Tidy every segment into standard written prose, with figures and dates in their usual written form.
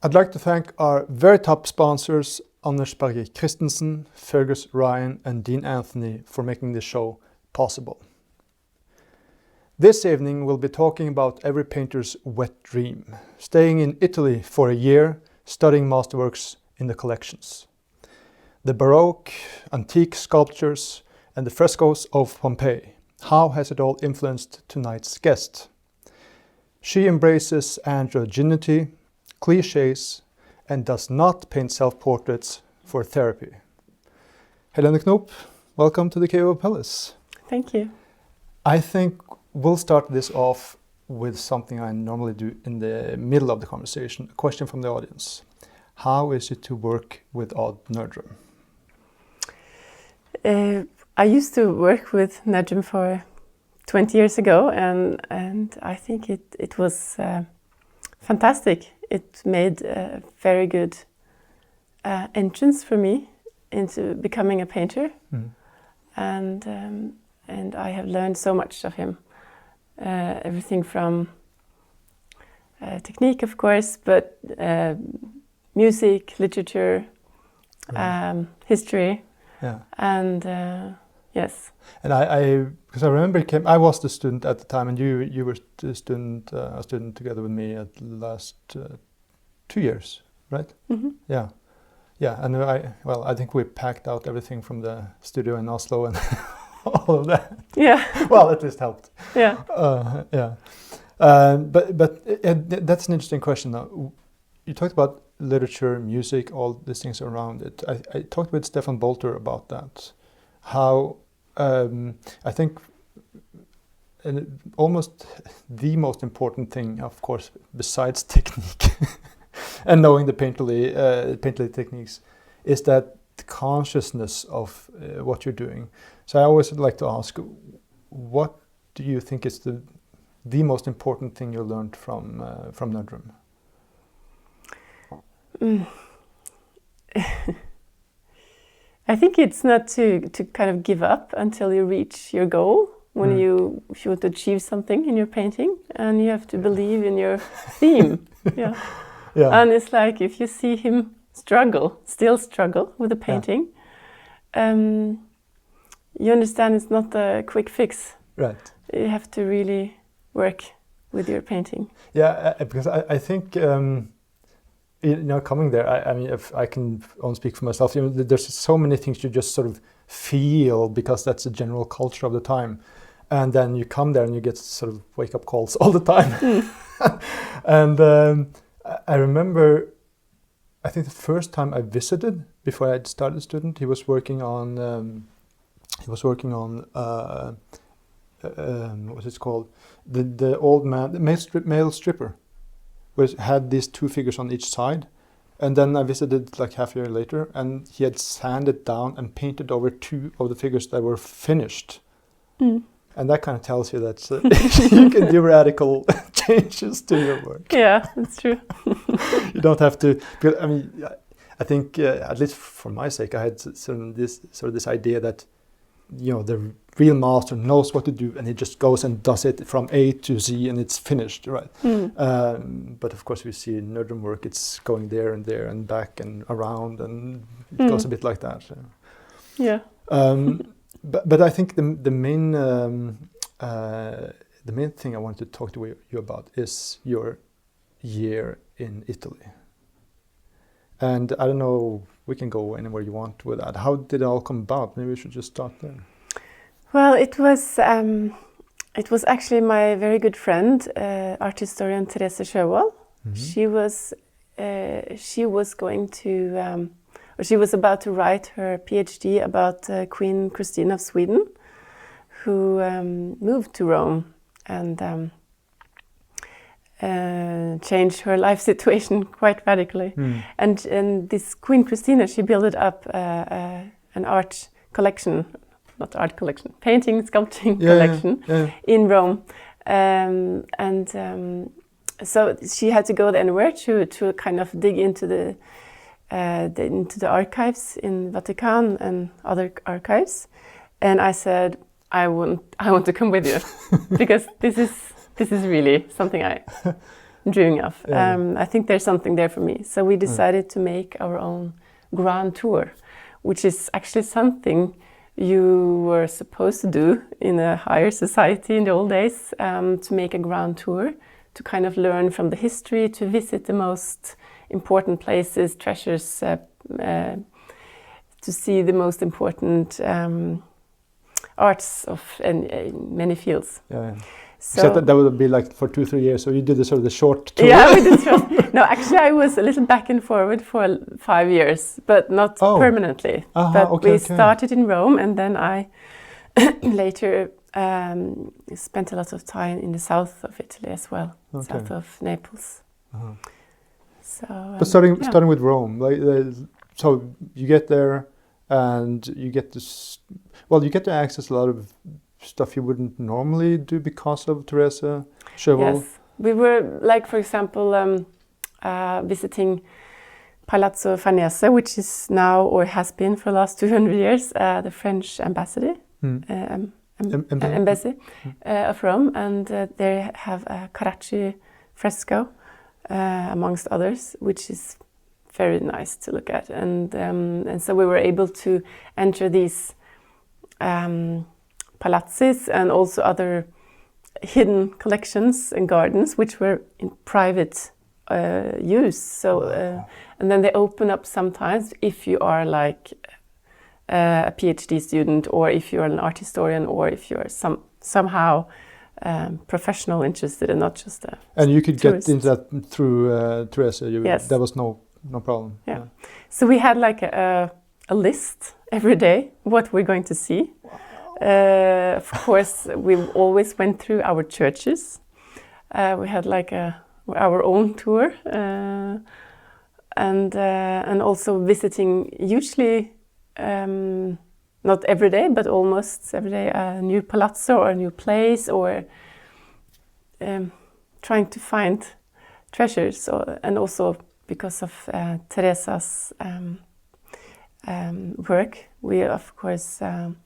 I'd like to thank our very top sponsors, Anders Berge Christensen, Fergus Ryan, and Dean Anthony for making this show possible. This evening we'll be talking about every painter's wet dream, staying in Italy for a year, studying Masterworks in the collections. The Baroque, antique sculptures, and the frescoes of Pompeii. How has it all influenced tonight's guest? She embraces androgynity, clichés, and does not paint self-portraits for therapy. Helene Knoop, welcome to the Clio Palace. Thank you. I think we'll start this off with something I normally do in the middle of the conversation, a question from the audience. How is it to work with Odd Nerdrum? I used to work with Nerdrum for 20 years ago, and I think it was fantastic. It made a very good entrance for me into becoming a painter, and I have learned so much of him. Everything from technique, of course, but music, literature, history. Yeah. And yes. And because I remember I was the student at the time, and you were a student together with me at the last 2 years, right? Mm-hmm. Yeah, yeah. And I think we packed out everything from the studio in Oslo and all of that. Yeah. Well, at least helped. Yeah. Yeah. But that's an interesting question. Now, you talked about literature, music, all these things around it. I talked with Stefan Bolter about that. How I think almost the most important thing, of course, besides technique and knowing the painterly techniques, is that the consciousness of what you're doing. So I always like to ask, what do you think is the most important thing you learned from Nerdrum? I think it's not to kind of give up until you reach your goal. When you want to achieve something in your painting, and you have to believe in your theme. Yeah. Yeah. And it's like if you see him still struggle with the painting, you understand it's not a quick fix. Right. You have to really work with your painting. Yeah, because I think coming there, I mean, if I can only speak for myself, there's so many things you just sort of feel because that's the general culture of the time, and then you come there and you get sort of wake-up calls all the time. And I remember, I think the first time I visited before I started a student, he was working on what's it called? The old man, the male stripper, had these two figures on each side. And then I visited like half a year later, and he had sanded down and painted over two of the figures that were finished. And that kind of tells you that you can do radical changes to your work. Yeah, that's true. You don't have to. I mean, I think at least for my sake, I had this idea that the real master knows what to do, and he just goes and does it from A to Z, and it's finished, right? But of course, we see Nerdrum work; it's going there and back and around, and it goes a bit like that. So. Yeah. But I think the main thing I wanted to talk to you about is your year in Italy. And I don't know, we can go anywhere you want with that. How did it all come about? Maybe we should just start there. Well, it was actually my very good friend, art historian Therese Sjöwall. Mm-hmm. She was about to write her PhD about Queen Christina of Sweden, who moved to Rome and changed her life situation quite radically. And this Queen Christina, she built up an art collection, not art collection, painting, sculpting collection in Rome. So she had to go anywhere to kind of dig into the archives in Vatican and other archives. And I said, I want to come with you because this is really something I dreaming of. Yeah. I think there's something there for me. So we decided to make our own grand tour, which is actually something you were supposed to do in a higher society in the old days, to make a grand tour, to kind of learn from the history, to visit the most important places, treasures, to see the most important arts of many fields. Yeah. So Except that would be like for 2-3 years. So you did the sort of the short tour. Yeah, we did short. No, actually, I was a little back and forward for 5 years, but not permanently. But we started in Rome, and then I later spent a lot of time in the south of Italy as well, south of Naples. So, but starting with Rome, so you get there, and you get you get to access a lot of stuff you wouldn't normally do because of Teresa Chauvel. Yes, we were like, for example, visiting Palazzo Farnese, which is now or has been for the last 200 years the French embassy of Rome, and they have a Caravaggio fresco amongst others, which is very nice to look at, and so we were able to enter these palazzes and also other hidden collections and gardens which were in private use. So and then they open up sometimes if you are like a PhD student, or if you're an art historian, or if you're somehow professional interested and not just a and you could tourist. get into that through Teresa. Yes. There was no problem. Yeah. So we had like a list every day what we're going to see. Of course, we always went through our churches. We had like our own tour, and also visiting usually not every day, but almost every day a new palazzo or a new place, or trying to find treasures, and also because of Teresa's work, we of course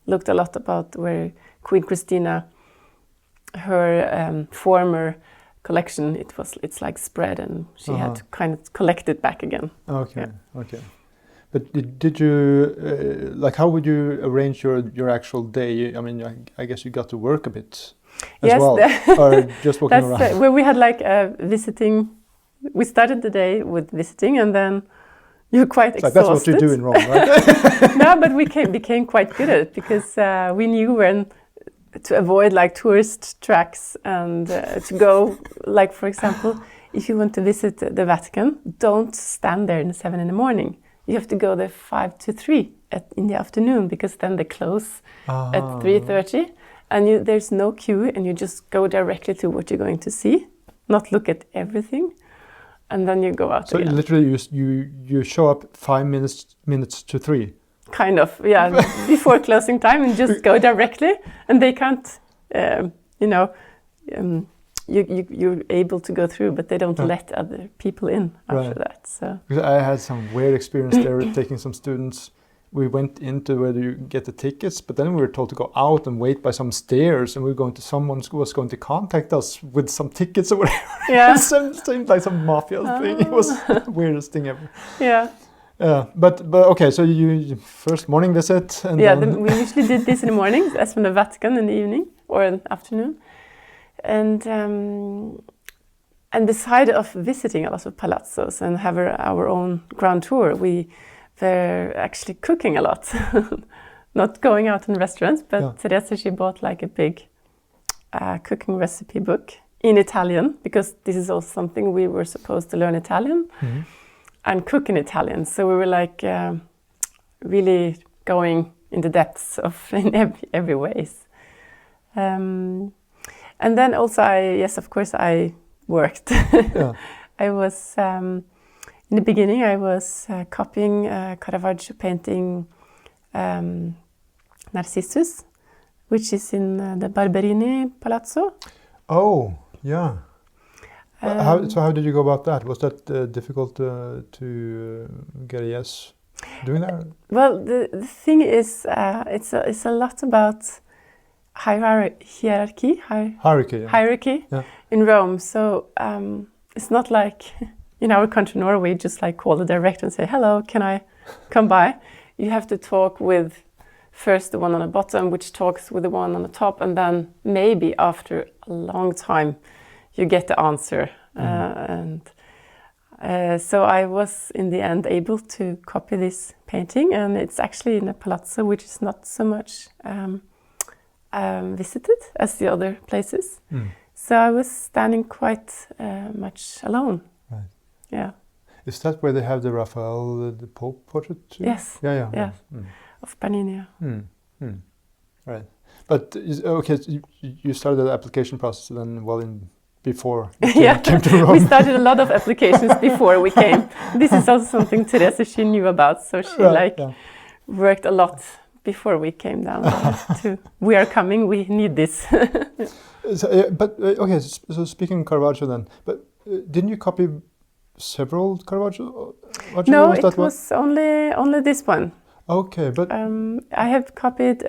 looked a lot about where Queen Christina, her former collection, it's like spread, and she had to kind of collect it back again. Okay. But did you like, how would you arrange your actual day? I mean, I guess you got to work a bit as well, or just walking around. Where we had like visiting. We started the day with visiting, and then you're quite exhausted. That's what you do in Rome, right? No, but we became quite good at it, because we knew when to avoid like tourist tracks, and to go, like, for example, if you want to visit the Vatican, don't stand there at 7 in the morning. You have to go there 2 to 3 in the afternoon, because then they close at 3:30, and there's no queue, and you just go directly to what you're going to see, not look at everything. And then you go out again. So literally you show up 5 minutes to 3. Kind of, yeah, before closing time, and just go directly, and they can't, you're able to go through, but they don't let other people in after that. So because I had some weird experience there taking some students. We went into where you get the tickets, but then we were told to go out and wait by some stairs, and we were going to someone who was going to contact us with some tickets or whatever. Yeah. It seemed like some mafia thing. It was the weirdest thing ever. Yeah. But okay, so you first morning visit, and we usually did this in the morning, as from the Vatican in the evening or in the afternoon, and beside of visiting a lot of palazzos and have our own grand tour, we were actually cooking a lot. Not going out in restaurants, but Teresa, she bought like a big cooking recipe book in Italian, because this is also something we were supposed to learn Italian and cook in Italian. So we were like really going in the depths of in every ways. And then also of course I worked. I was in the beginning I was copying Caravaggio painting Narcissus, which is in the Barberini Palazzo. Oh, yeah. How did you go about that? Was that difficult to get a yes doing that? Well, the thing is, it's a lot about hierarchy in Rome. So it's not like in our country, Norway, just like call the director and say, hello, can I come by? You have to talk with first the one on the bottom, which talks with the one on the top, and then maybe after a long time, you get the answer. So I was in the end able to copy this painting, and it's actually in a palazzo which is not so much visited as the other places. So I was standing quite much alone. Right. Yeah. Is that where they have the Raphael, the Pope portrait too? Yes. Yeah. Yes. Of Bernini. Right. But okay, you started the application process then before you came to Rome. We started a lot of applications before we came. This is also something Teresa she knew about, so she worked a lot before we came down too. We are coming, we need this. So speaking of Caravaggio then, but didn't you copy several Caravaggio? No, it was only this one. Okay, but I have copied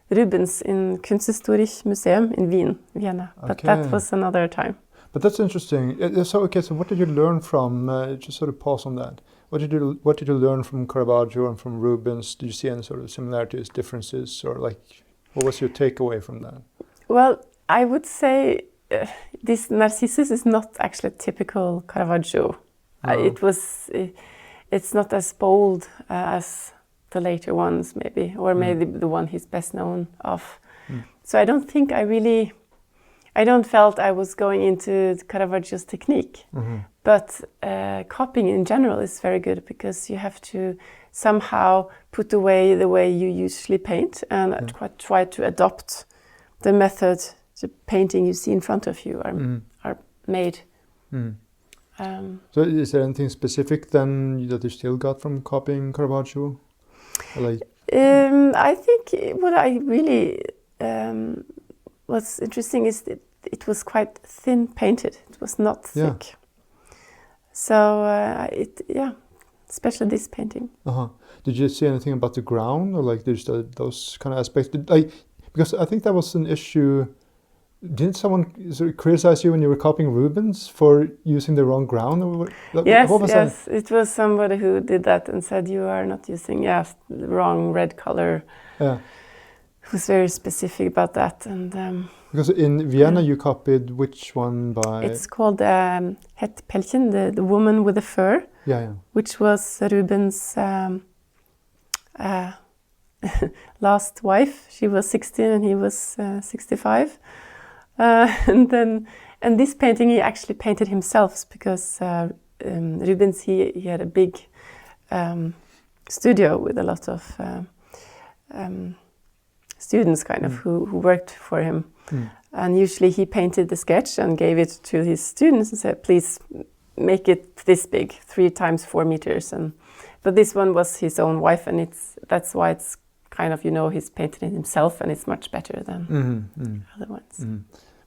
Rubens in Kunsthistorisches Museum in Vienna, but that was another time. But that's interesting. So what did you learn from? Just sort of pause on that. What did you learn from Caravaggio and from Rubens? Did you see any sort of similarities, differences, or what was your takeaway from that? Well, I would say this Narcissus is not actually typical Caravaggio. No. It's not as bold as the later ones, maybe, or maybe the one he's best known of. So I don't think I don't felt I was going into Caravaggio's technique. But copying in general is very good because you have to somehow put away the way you usually paint and try to adopt the method, the painting you see in front of you are made. So is there anything specific then that you still got from copying Caravaggio? I think what I really was interesting is that it was quite thin painted. It was not thick. So especially this painting. Did you see anything about the ground or those kind of aspects? Because I think that was an issue. Didn't someone sort of criticize you when you were copying Rubens for using the wrong ground? Yes. It was somebody who did that and said you are not using the wrong red color. Yeah. He was very specific about that. And because in Vienna you copied which one by? It's called Het Pelchen, the woman with the fur. Yeah. Which was Rubens' last wife. She was 16 and he was 65. And this painting he actually painted himself because Rubens he had a big studio with a lot of students kind of who worked for him. And usually he painted the sketch and gave it to his students and said, please make it this big, 3 times 4 meters. But this one was his own wife, and that's why it's kind of, he's painted it himself, and it's much better than other ones.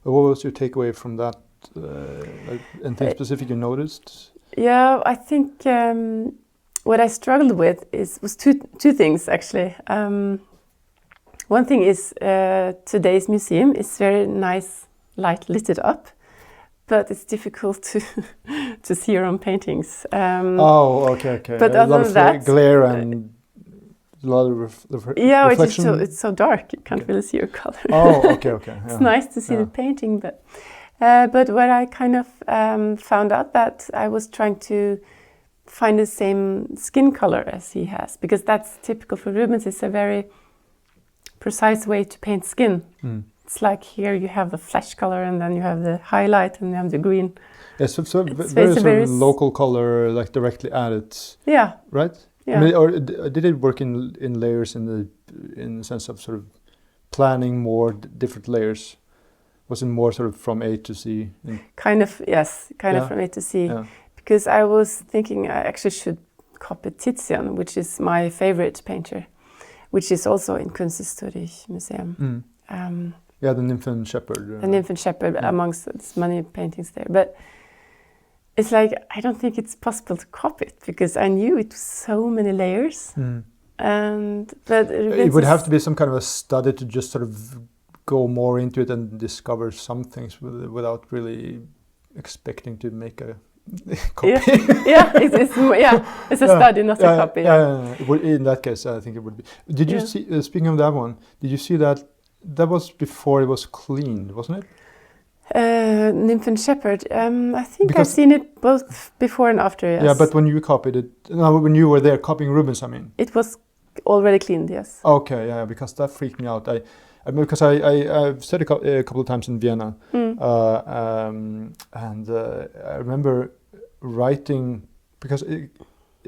But what was your takeaway from that? Anything specific you noticed? Yeah, I think what I struggled with was two things actually. One thing is today's museum is very nice, light lit up, but it's difficult to see your own paintings. Okay. But other than that, glare and a lot of reflection. It's so dark you can't really see your color. Okay. It's nice to see the painting, but what I kind of found out that I was trying to find the same skin color as he has, because that's typical for Rubens. It's a very precise way to paint skin. It's like here you have the flesh color, and then you have the highlight, and you have the green. Yes, so very local color, like directly added. Yeah. Right. Yeah. I mean, or did it work in layers in the sense of sort of planning more different layers? Was it more sort of from A to C? Kind of, yes. Kind of from A to C. Yeah. Because I was thinking I actually should copy Titian, which is my favorite painter, which is also in Kunsthistorisches Museum. The Nymph and Shepherd. The Nymph and Shepherd, amongst many paintings there. But it's like, I don't think it's possible to copy it, because I knew it was so many layers. But it would have to be some kind of a study to just sort of go more into it and discover some things without really expecting to make a copy. It's a study, not a copy. It would, in that case, I think it would be. Did you see? Speaking of that one, did you see that? That was before it was cleaned, wasn't it? Nymph and Shepherd. I think I've seen it both before and after. Yes. Yeah, but when you copied it, no, when you were there copying Rubens, I mean. It was already cleaned. Yes. Okay, yeah, because that freaked me out. I've studied a couple of times in Vienna, and I remember writing because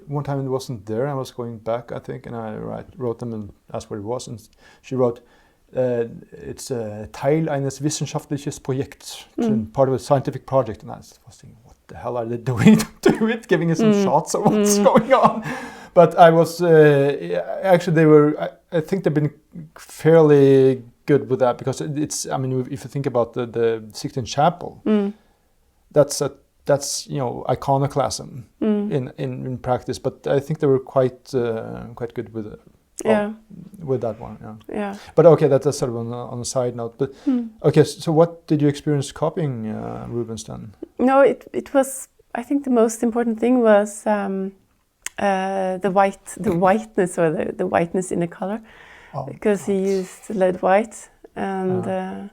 one time it wasn't there. I was going back, I think, and I wrote them and asked what it was, and she wrote, "It's a Teil eines wissenschaftliches Projekts, part of a scientific project." And I was thinking, what the hell are they doing to it? Giving us some shots of what's going on. But I was actually they were. I think they've been fairly good with that because it's. I mean, if you think about the Sixtine Chapel, that's iconoclasm in practice. But I think they were quite good with it. With that one. Yeah. But okay, that's sort of on a side note. But okay, so what did you experience copying Rubens then? No, it was. I think the most important thing was. The whiteness or the whiteness in the color, because he used lead white, and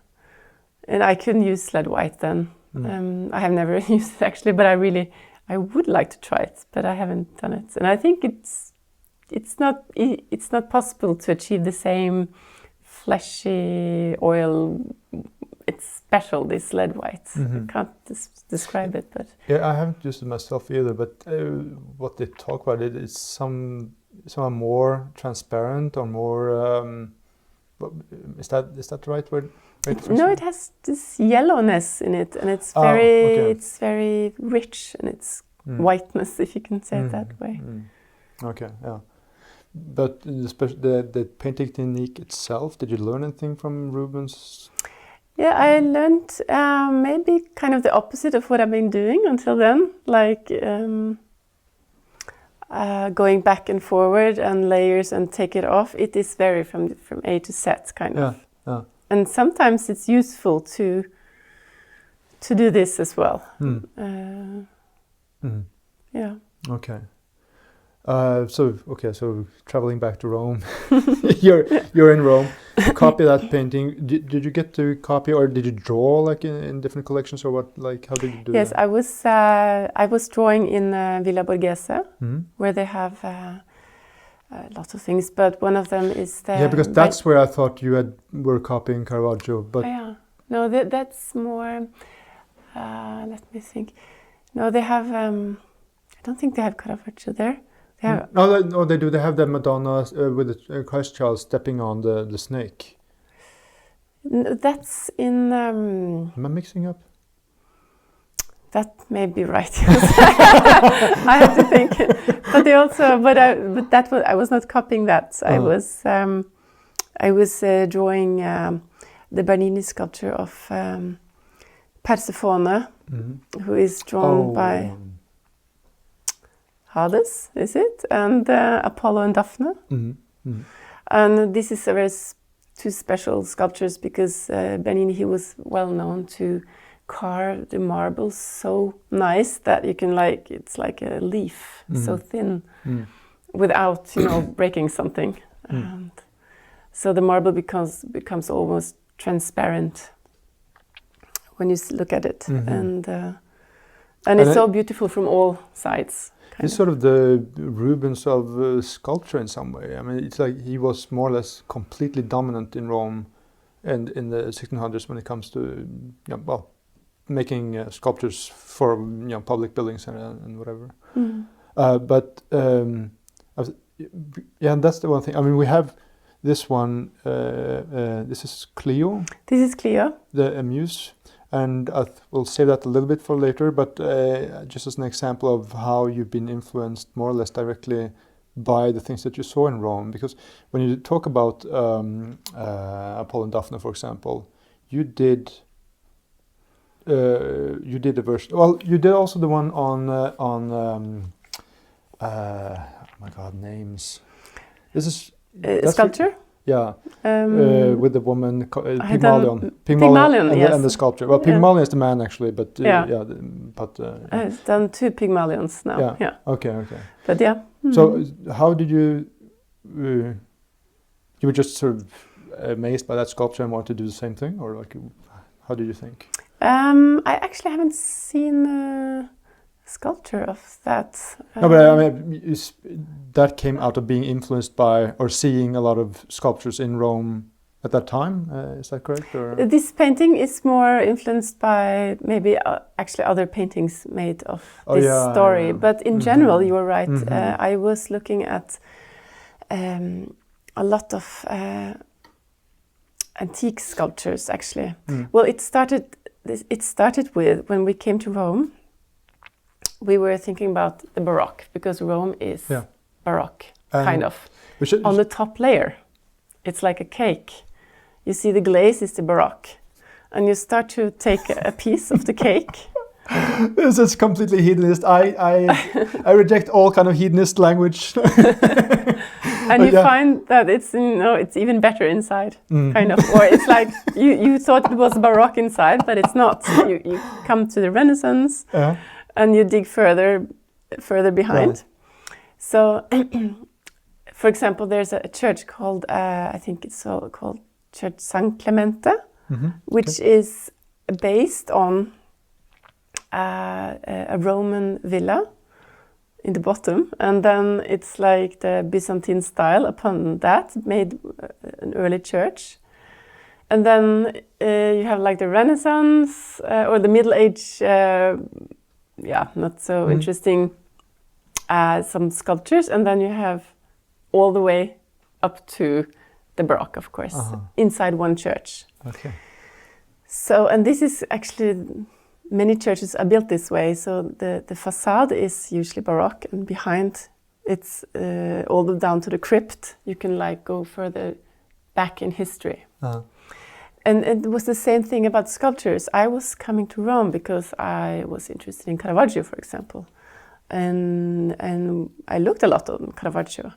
I couldn't use lead white then. I have never used it actually, but I would like to try it, but I haven't done it. And I think it's not possible to achieve the same fleshy oil. It's special, this lead white. I can't describe it, but yeah, I haven't used it myself either. But what they talk about it's some more transparent or more. Is that the right word? No, it has this yellowness in it, and it's very rich, and it's whiteness, if you can say it that way. Okay, yeah. But the painting technique itself, did you learn anything from Rubens? Yeah, I learned maybe kind of the opposite of what I've been doing until then, like going back and forward and layers and take it off. It is very from A to Z kind of. Yeah. And sometimes it's useful to do this as well. Yeah. Okay. So traveling back to Rome, you're in Rome. You copy that painting. Did you get to copy, or did you draw like in different collections, or what? Like, how did you do that? Yes, I was drawing in Villa Borghese, where they have lots of things, but one of them is the. Yeah, because that's where I thought you were copying Caravaggio, but. No, that's more. Let me think. No, they have. I don't think they have Caravaggio there. No, they do. They have the Madonna with the Christ child stepping on the snake. That's in. Am I mixing up? That may be right. I have to think. But they also, I was not copying that. I was drawing the Bernini sculpture of Persephone, who is drawn by. Hades, is it? And Apollo and Daphne. And this is two special sculptures because Bernini, he was well known to carve the marble so nice that you can it's like a leaf, so thin, without breaking something. And so the marble becomes almost transparent when you look at it, and it's so beautiful from all sides. It's sort of the Rubens of sculpture in some way. I mean, it's like he was more or less completely dominant in Rome and in the 1600s when it comes to, making sculptures for public buildings and whatever. And that's the one thing. I mean, we have this one. This is Clio. This is Clio. The Muse. And we'll save that a little bit for later, but just as an example of how you've been influenced more or less directly by the things that you saw in Rome. Because when you talk about Apollo and Daphne, for example, you did a version. Well, you did also the one on oh my God, names. This is sculpture. Yeah, with the woman, Pygmalion. Pygmalion, yes. And the sculpture. Well, Pygmalion is the man actually, but I've done 2 Pygmalions now. Yeah. Okay. But yeah. So how did you? You were just sort of amazed by that sculpture and wanted to do the same thing, or like, how did you think? I actually haven't seen a sculpture of that. No, but I mean, that came out of being influenced by or seeing a lot of sculptures in Rome at that time. Is that correct? Or? This painting is more influenced by maybe actually other paintings made of this story. Yeah. But in general, you were right. I was looking at a lot of antique sculptures, actually. Well, it started with when we came to Rome. We were thinking about the Baroque, because Rome is Baroque, kind of. On the top layer, it's like a cake. You see the glaze is the Baroque, and you start to take a piece of the cake. This is completely hedonist. I reject all kind of hedonist language. And you find that it's even better inside, kind of. Or it's like you thought it was Baroque inside, but it's not. You come to the Renaissance. And you dig further behind. Right. So, for example, there's a church called, I think it's called Church San Clemente, which is based on a Roman villa in the bottom. And then it's like the Byzantine style upon that, made an early church. And then you have like the Renaissance or the Middle Age. Not so interesting, some sculptures, and then you have all the way up to the Baroque, of course, inside one church. Okay. So, and this is actually, many churches are built this way, so the facade is usually Baroque, and behind it's all the way down to the crypt. You can like go further back in history. And it was the same thing about sculptures. I was coming to Rome because I was interested in Caravaggio, for example. And I looked a lot on Caravaggio.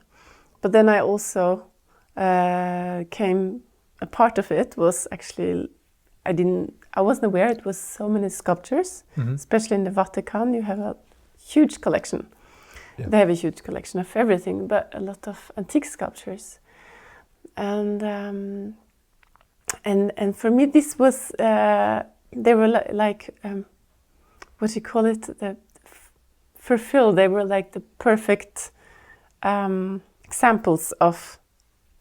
But then I also a part of it was actually, I wasn't aware it was so many sculptures, especially in the Vatican. You have a huge collection. Yeah. They have a huge collection of everything, but a lot of antique sculptures. And for me, this was, they were like, what do you call it? Fulfilled. They were like the perfect examples of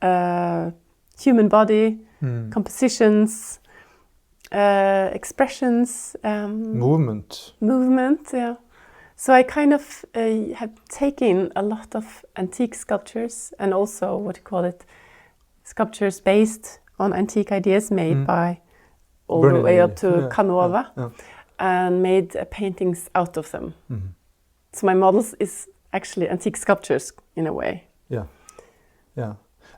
human body, compositions, expressions. Movement, yeah. So I kind of have taken a lot of antique sculptures and also, what do you call it, sculptures based on antique ideas made by all the way up to Canova and made paintings out of them. So my models is actually antique sculptures in a way.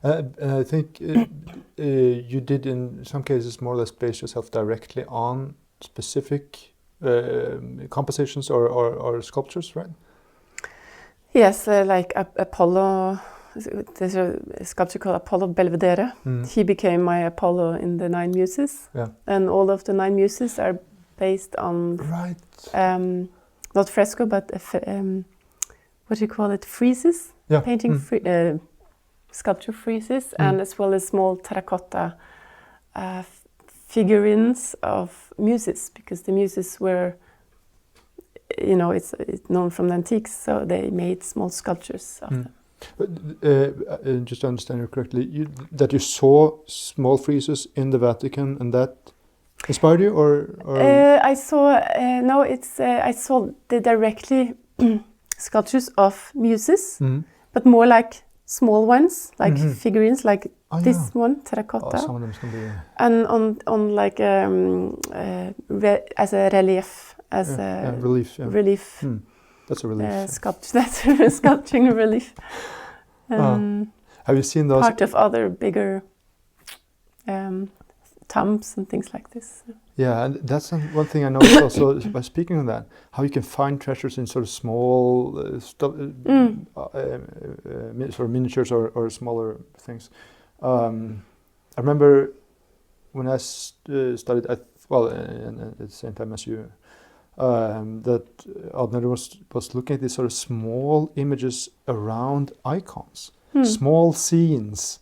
I think you did in some cases more or less base yourself directly on specific compositions or sculptures, right? Yes, like Apollo. There's a sculpture called Apollo Belvedere. He became my Apollo in the 9 Muses. And all of the 9 Muses are based on, not fresco, but what do you call it, friezes? Painting, sculpture friezes, and as well as small terracotta figurines of muses, because the muses were, it's known from the antiques, so they made small sculptures of them. But, just to understand you correctly, that you saw small friezes in the Vatican, and that inspired you, or? I saw I saw the directly sculptures of muses, but more like small ones, like figurines, like this one, terracotta. Some of them can be. And on like as a relief, relief. That's a relief. That's a sculpturing relief. Have you seen those? Part of other bigger tombs and things like this. Yeah, and that's one thing I noticed also by speaking of that, how you can find treasures in sort of small sort of miniatures or smaller things. I remember when I studied at the same time as you, that Odd Nerdrum was looking at these sort of small images around icons, small scenes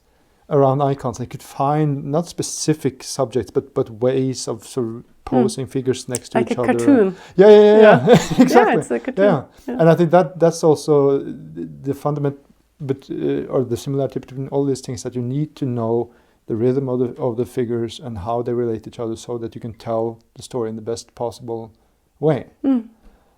around icons. They could find not specific subjects, but ways of sort of posing figures next to like each a other. Cartoon. Yeah. Exactly. Yeah, it's a cartoon. Yeah. And I think that's also the fundament, or the similarity between all these things, that you need to know the rhythm of the figures and how they relate to each other, so that you can tell the story in the best possible way.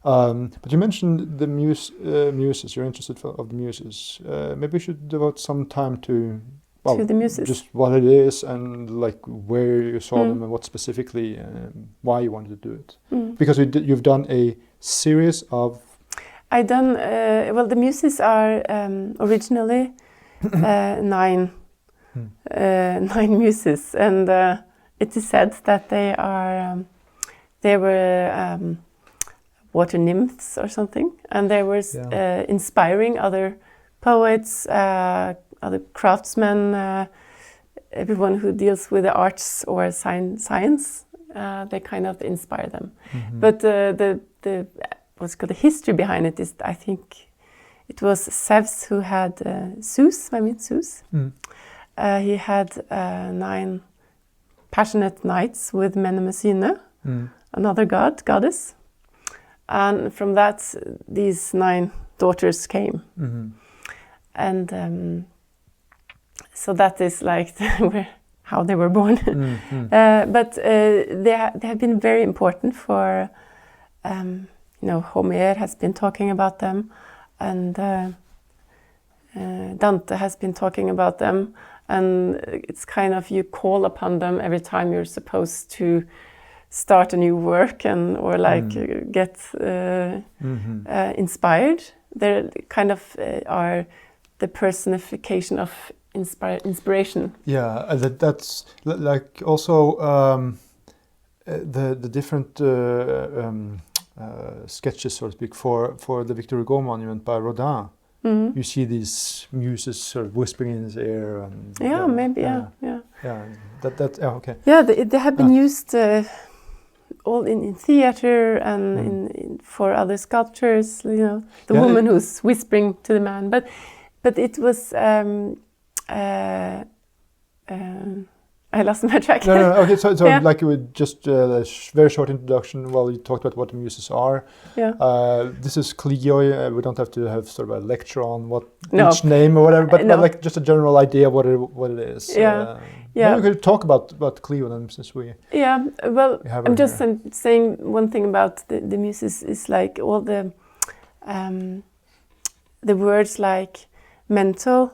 But you mentioned the muses. You're interested of the muses. Maybe we should devote some time to the muses. Just what it is, and like where you saw them, and what specifically, why you wanted to do it. Because you've done a series of. I done the muses are originally 9 muses, and it is said that they were water nymphs or something, and they were inspiring other poets, other craftsmen, everyone who deals with the arts or science. They kind of inspire them. But the what's called the history behind it is, I think it was Zeus who had Zeus. He had 9 passionate nights with Mnemosyne, another goddess. And from that, these 9 daughters came. And so that is like how they were born. But they have been very important for, Homer has been talking about them, and Dante has been talking about them. And it's kind of, you call upon them every time you're supposed to start a new work or get inspired. They kind of are the personification of inspiration. Yeah, that's like also the different sketches, so to speak, for the Victor Hugo monument by Rodin. You see these muses sort of whispering in his ear, and okay. Yeah, they have been used all in theater and for other sculptures. The woman who's whispering to the man, but it was. I lost my track. No. Okay, so like you would just a very short introduction while you talked about what the muses are. Yeah. This is Clio. We don't have to have sort of a lecture on what each name or whatever, but like just a general idea of what it is. Yeah. Maybe we could talk about Clio then, since we. Yeah. Well, I'm just saying one thing about the muses is like all the words like mental.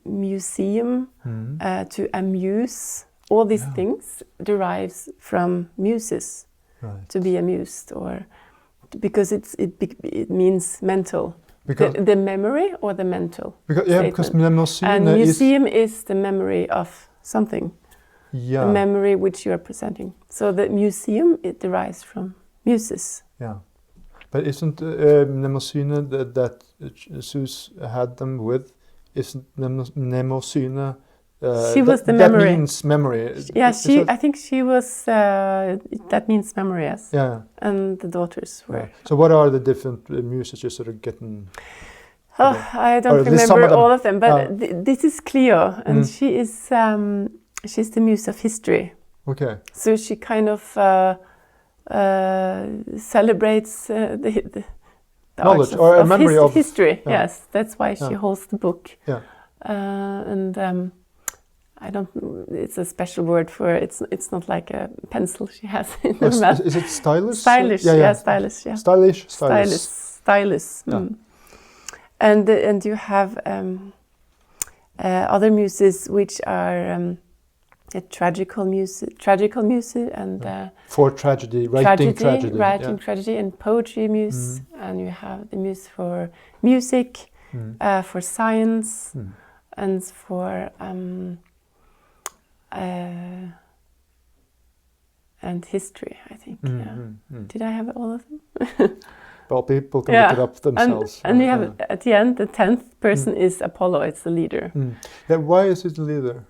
Museum, to amuse, all these things derives from muses, to be amused, or because it means mental, the memory or the mental. Because Mnemosyne and museum is the memory of something, the memory which you are presenting. So the museum, it derives from muses. Yeah, but isn't Mnemosyne that Zeus had them with? Isn't Mnemosyne? She was the memory. That means memory. Yeah, I think she was. That means memory, yes. Yeah. And the daughters were. Yeah. So what are the different muses you're sort of getting? I don't remember all of them, but this is Clio, and she is. She's the muse of history. Okay. So she kind of celebrates the knowledge or a memory of history. Yeah. Yes, that's why she holds the book. Yeah. And I don't. It's a special word for it. It's not like a pencil she has in her mouth. Is it stylus? Stylish. Yeah, stylish. Yeah. Stylus. Yeah. And you have other muses which are a tragical muse, and for tragedy, writing tragedy, and poetry muse, and you have the muse for music, for science, and for and history, I think. Did I have all of them? Well, people can look it up themselves. And you have at the end, the 10th person is Apollo. It's the leader. Yeah, why is it the leader?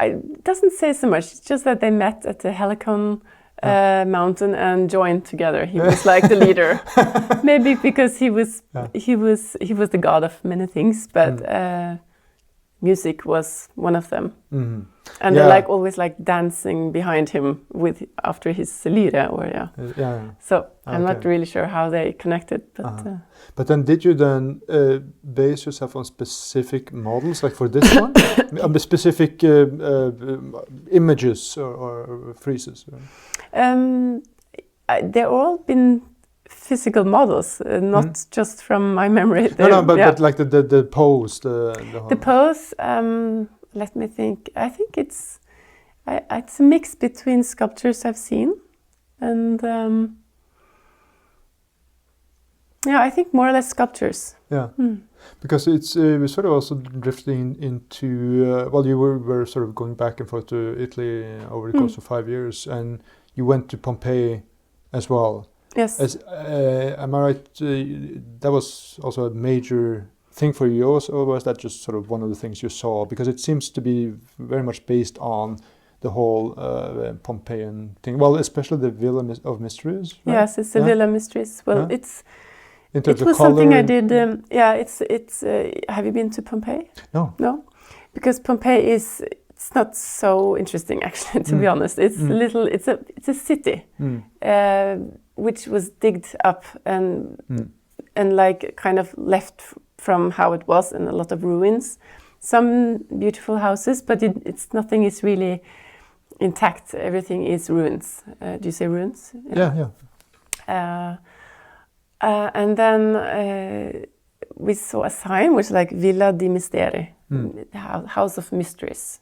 It doesn't say so much. It's just that they met at the Helicon mountain and joined together. He was like the leader. Maybe because he was the god of many things, but music was one of them. And they like always like dancing behind him after his lyre, or So I'm not really sure how they connected, but. But then, did you then base yourself on specific models, like for this one, specific images or friezes? They're all been physical models, not just from my memory. But like the pose, the pose. Let me think. I think it's a mix between sculptures I've seen, and I think more or less sculptures. Yeah, because it's we're sort of also drifting into you were sort of going back and forth to Italy over the course of 5 years, and you went to Pompeii as well. Yes. Am I right? That was also a major thing for you, or was that just sort of one of the things you saw? Because it seems to be very much based on the whole Pompeian thing. Well, especially the Villa of Mysteries. Right? Yes, it's the Villa Mysteries. Well, it was color something I did. It's. Have you been to Pompeii? No. No, because Pompeii it's not so interesting actually. To be honest, it's a little. It's a city, which was digged up and like kind of left from how it was, and a lot of ruins. Some beautiful houses, but it's nothing is really intact. Everything is ruins. Do you say ruins? Yeah. And then we saw a sign which like Villa di Misteri, House of Mysteries,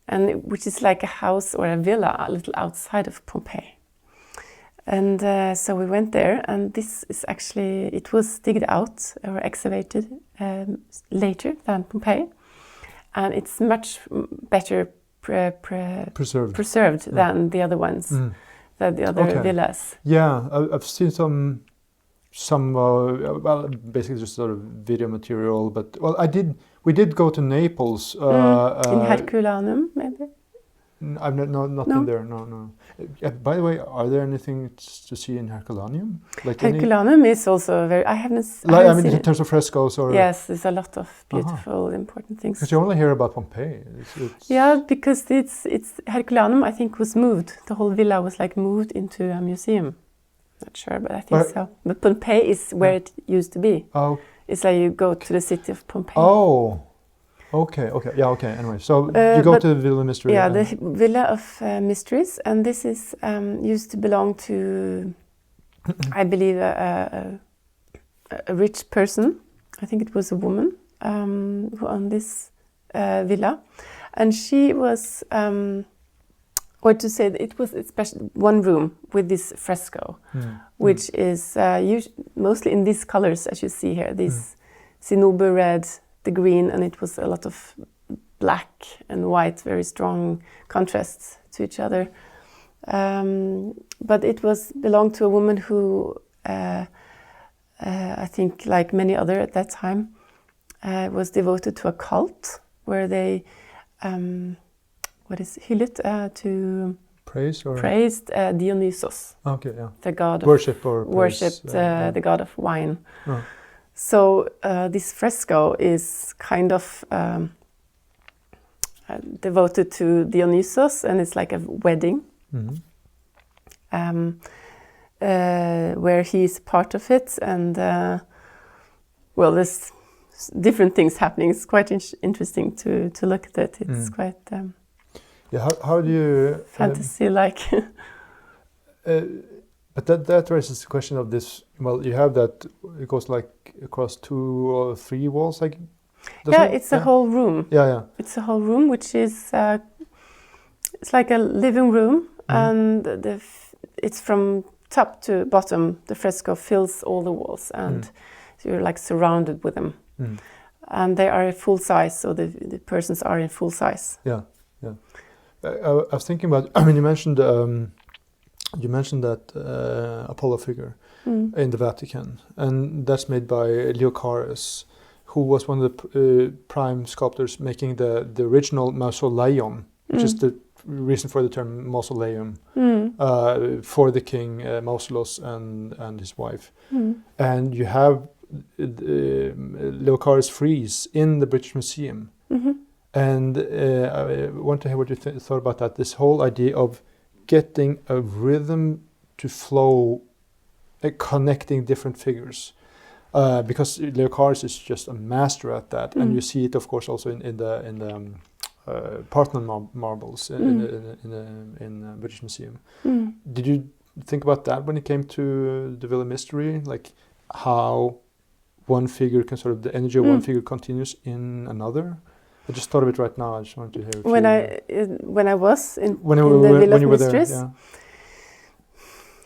and which is like a house or a villa a little outside of Pompeii. And so we went there, and this is actually, it was digged out or excavated later than Pompeii, and it's much better preserved than the other ones, than the other villas. Yeah, I've seen some basically just sort of video material, but we did go to Naples. In Herculaneum, maybe? I've nothing there. No. By the way, are there anything to see in Herculaneum? Like Herculaneum is also very. I haven't seen in terms of frescoes, or yes, there's a lot of beautiful, important things. Because you only hear about Pompeii. Yeah, because it's Herculaneum. I think was moved. The whole villa was like moved into a museum. Not sure, but I think so. But Pompeii is where it used to be. Oh, it's like you go to the city of Pompeii. Oh. Okay. Yeah, okay. Anyway, so you go to the Villa Mystery. Yeah, the Villa of Mysteries, and this is used to belong to, I believe, a rich person. I think it was a woman who owned this villa, and she was, or to say that it was especially one room with this fresco, which is mostly in these colors, as you see here, this Zinnober red, the green, and it was a lot of black and white, very strong contrasts to each other. But it belonged to a woman who, I think, like many other at that time, was devoted to a cult where they, hyllet to praised Dionysos. Okay, yeah. The god of worshipped the god of wine. Oh. So this fresco is kind of devoted to Dionysos, and it's like a wedding where he's part of it, and there's different things happening. It's quite interesting to look at it. It's quite how do you fantasy-like. But that raises the question of this. Well, you have that. It goes like across 2 or 3 walls, like. It's a whole room. Yeah. It's a whole room, which is it's like a living room, and it's from top to bottom. The fresco fills all the walls, and so you're like surrounded with them, and they are full size. So the persons are in full size. Yeah. I was thinking about. I mean, you mentioned. you mentioned that Apollo figure in the Vatican, and that's made by Leocaris, who was one of the prime sculptors making the original mausoleum, which is the reason for the term mausoleum, for the king Mausolus and his wife. And you have Leocaris frieze in the British Museum. And I want to hear what you thought about that, this whole idea of getting a rhythm to flow, connecting different figures. Because Leocaris is just a master at that, and you see it, of course, also in the Parthenon marbles in the British Museum. Did you think about that when it came to the Villa Mystery, like how one figure can sort of, the energy of one figure continues in another? I just thought of it right now. I just wanted to hear. When I was in the Villa Mysteries. Yeah.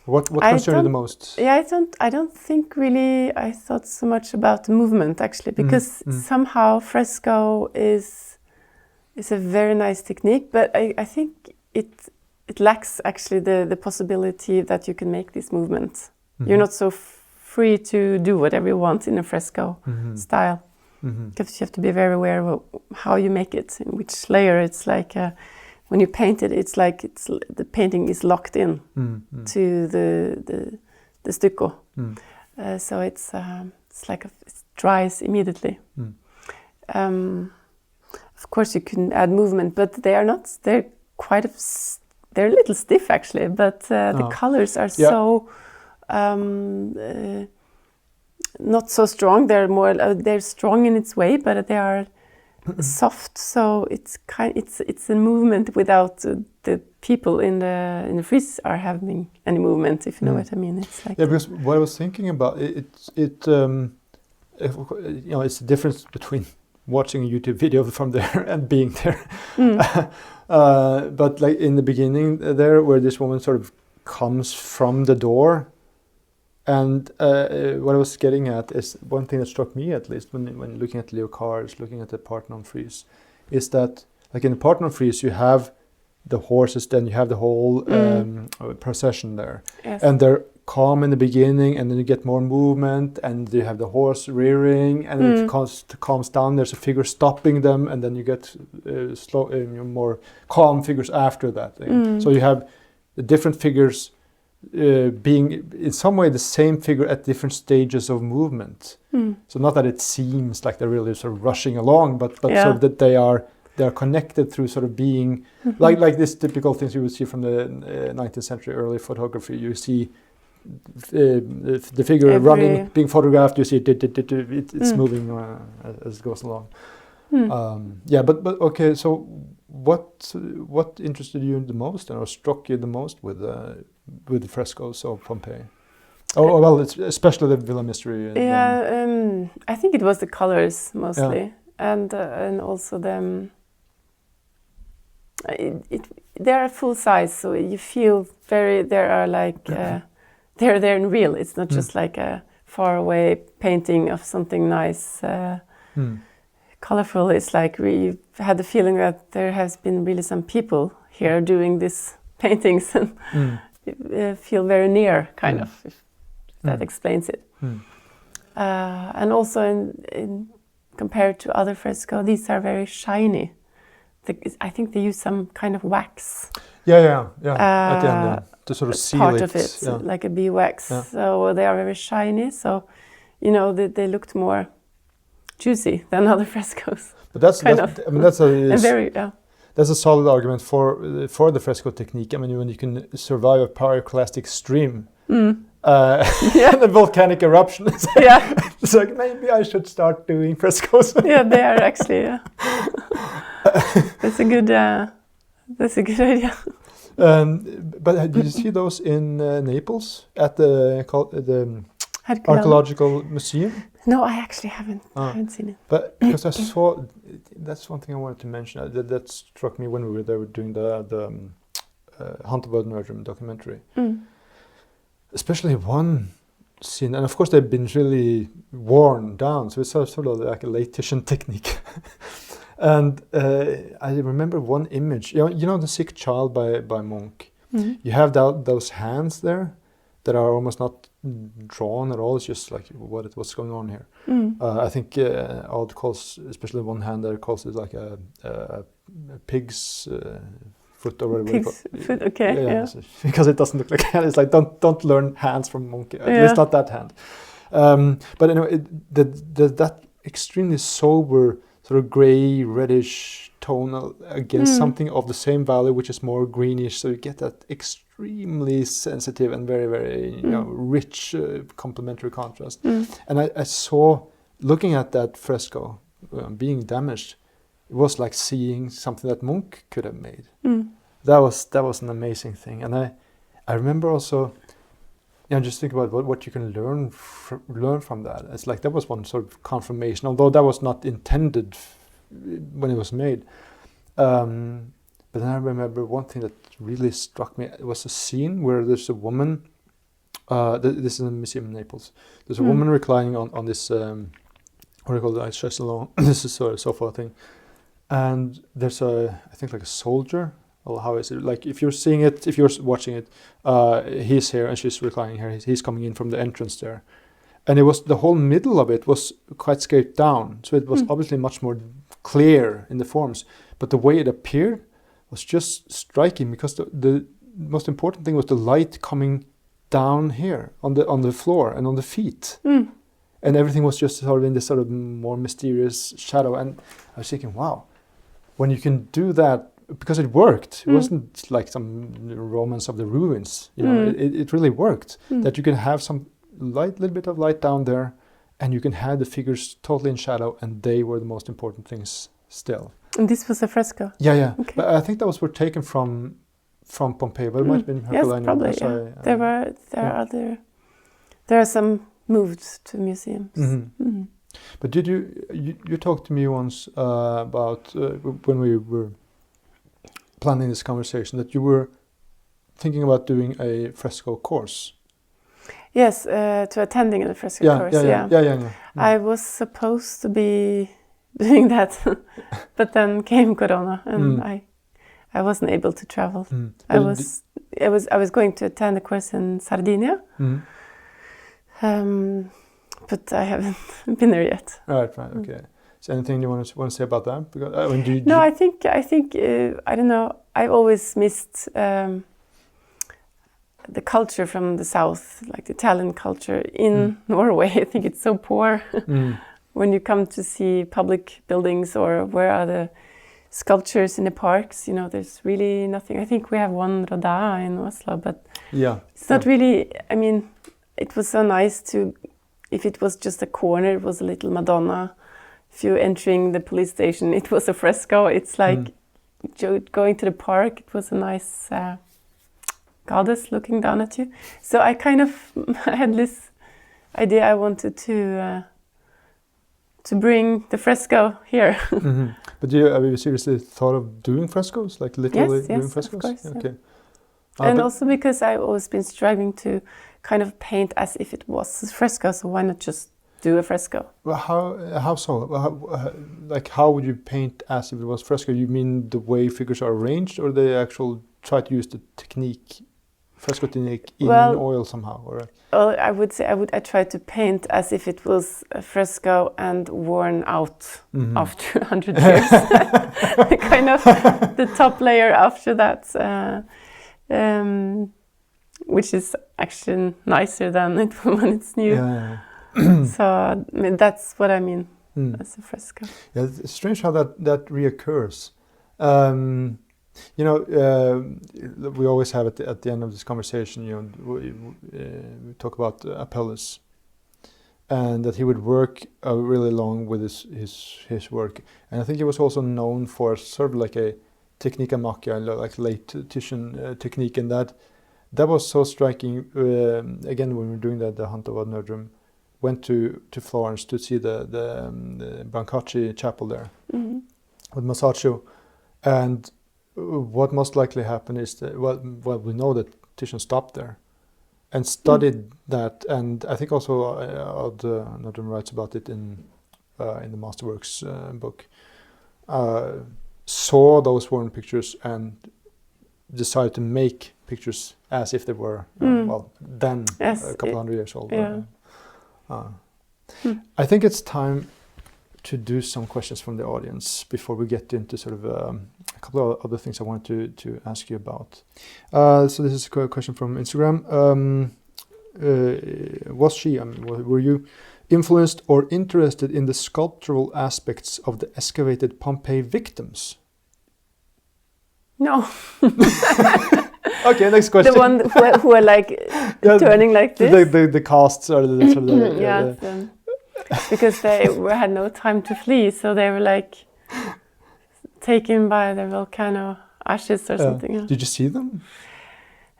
What concerned you the most? Yeah, I don't think really I thought so much about the movement actually, because somehow fresco is a very nice technique, but I think it lacks actually the possibility that you can make these movements. You're not so free to do whatever you want in a fresco style, because you have to be very aware of how you make it, in which layer. It's like when you paint it, it's like the painting is locked in to the stucco, so it's like it dries immediately. Of course, you can add movement, but they're a little stiff actually. But the colors are so not so strong. They're more they're strong in its way, but they are soft, so it's a movement without the people in the frieze are having any movement, if you know what I mean. It's like because what I was thinking about it's the difference between watching a YouTube video from there and being there. But like in the beginning there, where this woman sort of comes from the door. And what I was getting at is one thing that struck me, at least, when looking at Leocaris, looking at the Parthenon frieze, is that, like in the Parthenon frieze, you have the horses, then you have the whole procession there. Yes. And they're calm in the beginning, and then you get more movement, and you have the horse rearing, and it calms down, there's a figure stopping them, and then you get more calm figures after that thing. So you have the different figures being in some way the same figure at different stages of movement. So not that it seems like they're really sort of rushing along, but sort of that they are connected through sort of being like this typical things you would see from the 19th century early photography. You see the figure running, being photographed. You see it's moving as it goes along. But okay. So what interested you the most, or struck you the most with the frescoes of Pompeii? Oh well, it's especially the Villa Mystery. I think it was the colors mostly, and also them. They are full size, so you feel very. They are like they're there in real. It's not just like a far away painting of something nice. Colorful. It's like you had the feeling that there has been really some people here doing these paintings, and you feel very near, kind of, if that explains it. And also, in compared to other fresco, these are very shiny. I think they use some kind of wax. Yeah. At the end, to sort of seal part it. of it, like a beeswax. Yeah. So they are very shiny. So, they looked more juicy than other frescoes. But that's a solid argument for the fresco technique. I mean, when you can survive a pyroclastic stream and a volcanic eruption, it's like maybe I should start doing frescoes. Yeah, they are actually. That's a good idea. But did you see those in Naples at the Archaeological Museum? No, I actually haven't seen it. But because I saw, that's one thing I wanted to mention that struck me when we were there doing the Hunt of Odd Nerdrum documentary. Especially one scene, and of course they've been really worn down, so it's sort of like a late Titian technique. And I remember one image, you know the sick child by Munch. You have those hands there that are almost not drawn at all. It's just like what's going on here. I think Odd calls, especially one hand there, calls it like a pig's foot or whatever. Pig's foot, okay, yeah. So, because it doesn't look like hand. It's like don't learn hands from monkey. At least not that hand. But anyway, that extremely sober sort of gray reddish tone against something of the same value, which is more greenish. So you get that extremely sensitive and very, very rich complementary contrast. And I saw, looking at that fresco being damaged, it was like seeing something that Munch could have made. That was an amazing thing. And I remember also, just think about what you can learn from that. It's like that was one sort of confirmation, although that was not intended when it was made. But then I remember one thing that really struck me. It was a scene where there's a woman. This is in the museum in Naples. There's a woman reclining on this what do you call it? Chaise alone. This is sort of sofa thing, and there's I think like a soldier. Well, how is it? Like if you're seeing it, if you're watching it, he's here and she's reclining here. He's coming in from the entrance there, and it was the whole middle of it was quite scraped down, so it was obviously much more clear in the forms. But the way it appeared was just striking, because the most important thing was the light coming down here on the floor and on the feet, and everything was just sort of in this sort of more mysterious shadow. And I was thinking, wow, when you can do that. Because it worked. It wasn't like some romance of the ruins. It really worked. That you can have some little bit of light down there, and you can have the figures totally in shadow, and they were the most important things still. And this was a fresco? Yeah. Okay. But I think those were taken from Pompeii, but it might have been Herculaneum. Yes, probably, yeah. There are some moved to museums. But did you talked to me once about when we were planning this conversation, that you were thinking about doing a fresco course. Yes, to attending a fresco course. Yeah. I was supposed to be doing that, but then came Corona, and I wasn't able to travel. I was going to attend a course in Sardinia, but I haven't been there yet. Right. Okay. Is there anything you want to say about that? Because I think I don't know. I've always missed the culture from the south, like the Italian culture in Norway. I think it's so poor. When you come to see public buildings or where are the sculptures in the parks, there's really nothing. I think we have one Rodin in Oslo, but it's not really. I mean, it was so nice to. If it was just a corner, it was a little Madonna. If you're entering the police station, it was a fresco. It's like going to the park. It was a nice goddess looking down at you. So I kind of had this idea. I wanted to bring the fresco here. But have you seriously thought of doing frescoes, like literally doing frescoes? Of course. Okay. And also because I've always been struggling to kind of paint as if it was a fresco. So why not just do a fresco? Well, how so? How would you paint as if it was fresco? You mean the way figures are arranged, or they actual try to use the fresco technique in oil somehow? Or? Well, I would say I tried to paint as if it was a fresco and worn out after 100 years. Kind of the top layer after that, which is actually nicer than it when it's new. Yeah. So I mean, that's what I mean as a fresco. Yeah, it's strange how that reoccurs. We always have at the end of this conversation, we talk about Apelles, and that he would work really long with his work. And I think he was also known for sort of like a technica macchia, like late Titian technique, and that was so striking. Again, when we were doing the Hunt of Odd Nerdrum, went to Florence to see the Brancacci chapel there with Masaccio, and what most likely happened is that we know that Titian stopped there and studied that, and I think also Odd Nerdrum writes about it in the Masterworks book. Saw those worn pictures and decided to make pictures as if they were, then a couple hundred years old. Yeah. I think it's time to do some questions from the audience before we get into sort of a couple of other things I wanted to ask you about. So this is a question from Instagram. Were you influenced or interested in the sculptural aspects of the excavated Pompeii victims? No. Okay, next question. The one who are like turning like this? The casts are the sort of yes, because they had no time to flee, so they were like taken by the volcano ashes or something. Yeah. Did you see them?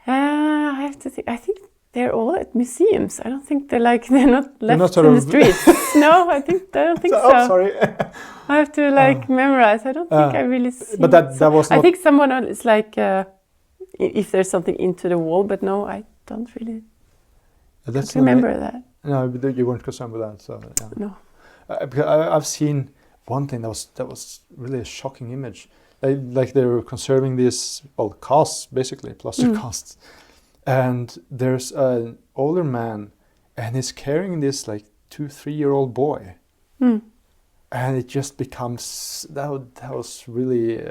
I have to think. I think they're all at museums. I don't think they're not left not in the streets. No, I don't think so. Oh, sorry. I have to memorize. I don't think I really see. But that was not. I think someone is like if there's something into the wall, but no, I don't really remember that. No, you weren't concerned with that. So yeah. No. Because I've seen one thing that was really a shocking image. They were conserving these casts, basically plaster casts, and there's an older man, and he's carrying this 2-3-year-old boy, and it just becomes that was really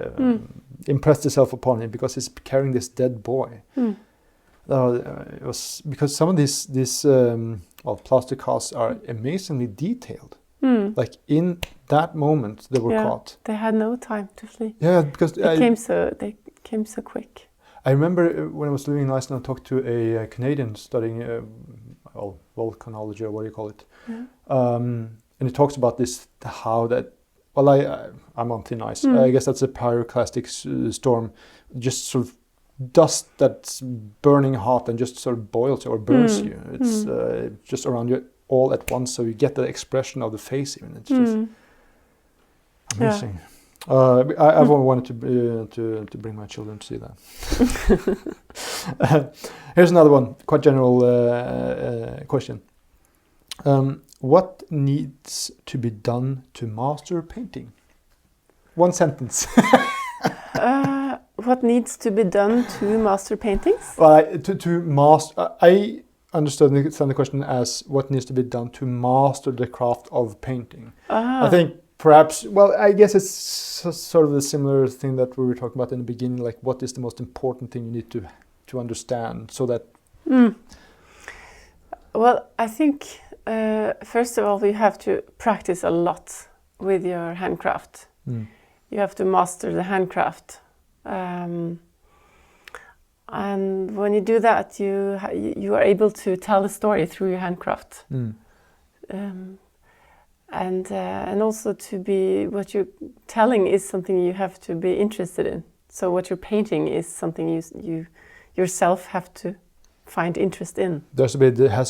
impressed itself upon him because he's carrying this dead boy. It was because some of these plaster casts are amazingly detailed. Like in that moment they were caught. They had no time to flee. Yeah, because they came so quick. I remember when I was living in Iceland, I talked to a Canadian studying volcanology, or what do you call it? Yeah. And he talks about this, how that. Well, I'm on thin ice. I guess that's a pyroclastic storm, just sort of dust that's burning hot and just sort of boils or burns you. It's just around you all at once, so you get the expression of the face even. It's just amazing. Yeah. I've wanted to bring my children to see that. Here's another one, quite general question. What needs to be done to master painting? One sentence. What needs to be done to master paintings? Well, to master, I understand the question as what needs to be done to master the craft of painting. I think perhaps, I guess it's sort of a similar thing that we were talking about in the beginning, like what is the most important thing you need to understand so that... Well, I think first of all, you have to practice a lot with your handcraft. You have to master the handcraft. And when you do that, you are able to tell the story through your handcraft. And also to be, what you're telling is something you have to be interested in. So what you're painting is something you yourself have to find interest in. There has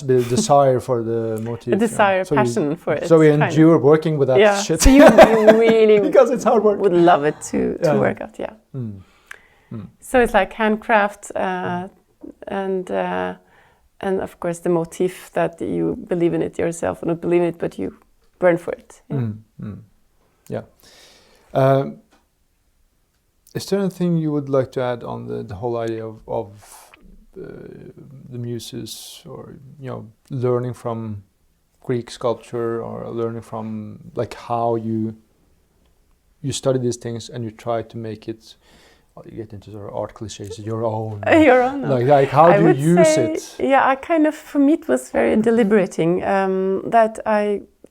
to be a desire for the motif. A desire, passion for it. So we endure working with that shit. So you really because it's hard work. Would love it to work out, So it's like handcraft and of course the motif that you believe in it yourself, or not believe in it, but you burn for it. Is there anything you would like to add on the whole idea of the muses, or learning from Greek sculpture, or learning from how you study these things and you try to make it? You get into sort of art cliches, your own. Your own. Like how do you use it? Yeah, for me it was very deliberating. That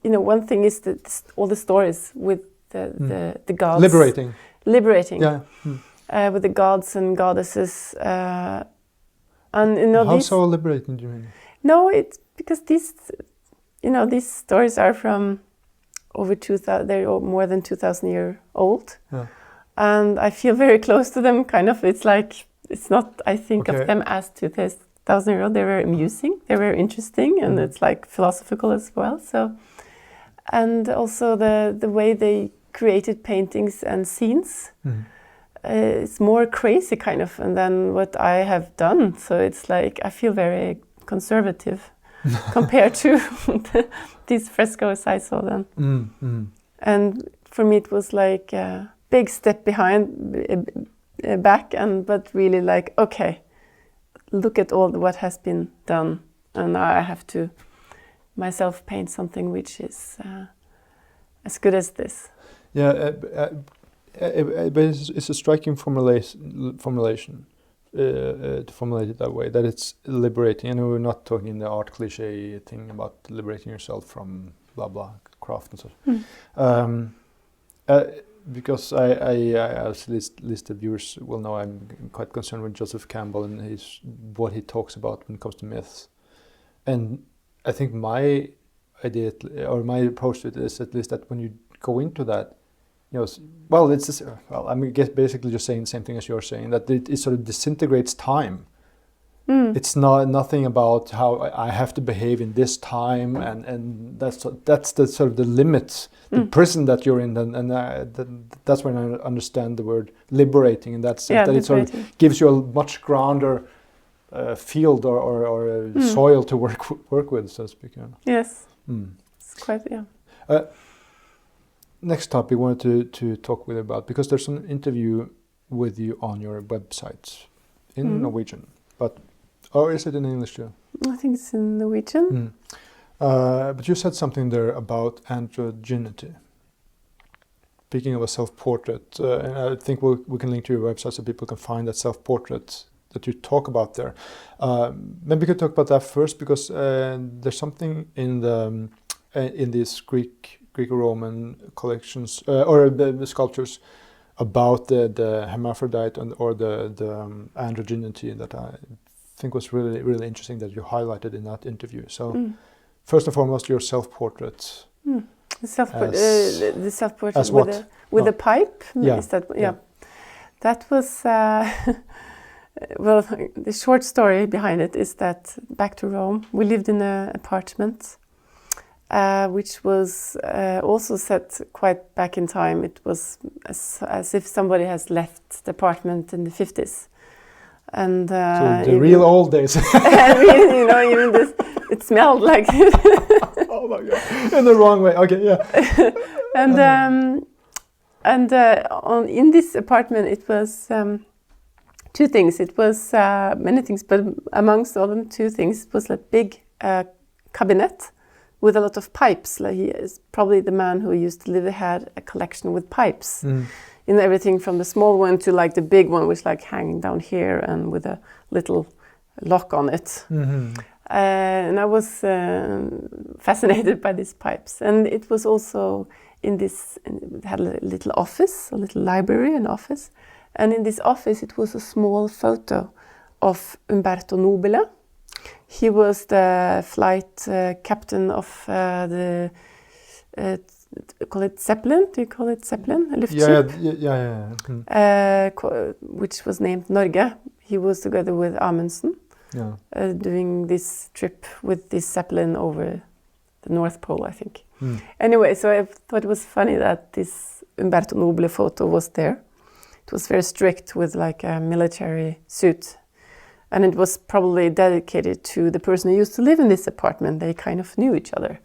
one thing is that all the stories with the gods. Liberating. Yeah. With the gods and goddesses. And how so liberating do you mean? No, it's because these stories are from over 2,000. They're more than 2,000 years old. Yeah. And I feel very close to them, kind of. It's like, it's not, I think of them as 2,000 years old. They're very amusing, they're very interesting, and it's like philosophical as well. So, and also the way they created paintings and scenes, it's more crazy kind of, and then what I have done. So it's like, I feel very conservative compared to these frescoes I saw then. And for me it was like, big step back, but really like, okay, look at all what has been done, and now I have to myself paint something which is as good as this. Yeah, but it's a striking formulation to formulate it that way, that it's liberating. And we're not talking the art cliche thing about liberating yourself from blah blah craft and stuff. Because I as least the viewers will know, I'm quite concerned with Joseph Campbell and what he talks about when it comes to myths. And I think my idea, or my approach to it, is at least that when you go into that, it's just, I'm basically just saying the same thing as you're saying, that it sort of disintegrates time. It's nothing about how I have to behave in this time, and that's the sort of the limit, the prison that you're in, and that's when I understand the word liberating, and that's that it sort of gives you a much grounder field or soil to work with, so to speak. Yes, it's quite Next topic I wanted to talk with you about, because there's an interview with you on your website in Norwegian, or is it in English too? I think it's in Norwegian. But you said something there about androgynity. Speaking of a self-portrait, and I think we can link to your website so people can find that self-portrait that you talk about there. Maybe we could talk about that first, because there's something in these Greco-Roman collections or the sculptures about the hermaphrodite or the androgynity that I think was really, really interesting that you highlighted in that interview. So first and foremost, your self-portrait. The self-portrait with a pipe. Yeah. Is that, that was well, the short story behind it is that back to Rome, we lived in an apartment which was also set quite back in time. It was as if somebody has left the apartment in the 50s. And so the real old days. Even this, it smelled like oh my God, in the wrong way. Okay, yeah. In this apartment, it was two things. It was many things, but amongst all them, two things. It was a big cabinet with a lot of pipes. Like, he is probably the man who used to live there, had a collection with pipes. Everything from the small one to like the big one, which like hanging down here and with a little lock on it. And I was fascinated by these pipes. And it was also it had a little office, a little library and office. And in this office, it was a small photo of Umberto Nobile. He was the flight captain of the call it Zeppelin. Do you call it Zeppelin? Yeah. Which was named Norge. He was together with Amundsen doing this trip with this Zeppelin over the North Pole, I think. Anyway, so I thought it was funny that this Umberto Nobile photo was there. It was very strict with like a military suit. And it was probably dedicated to the person who used to live in this apartment. They kind of knew each other.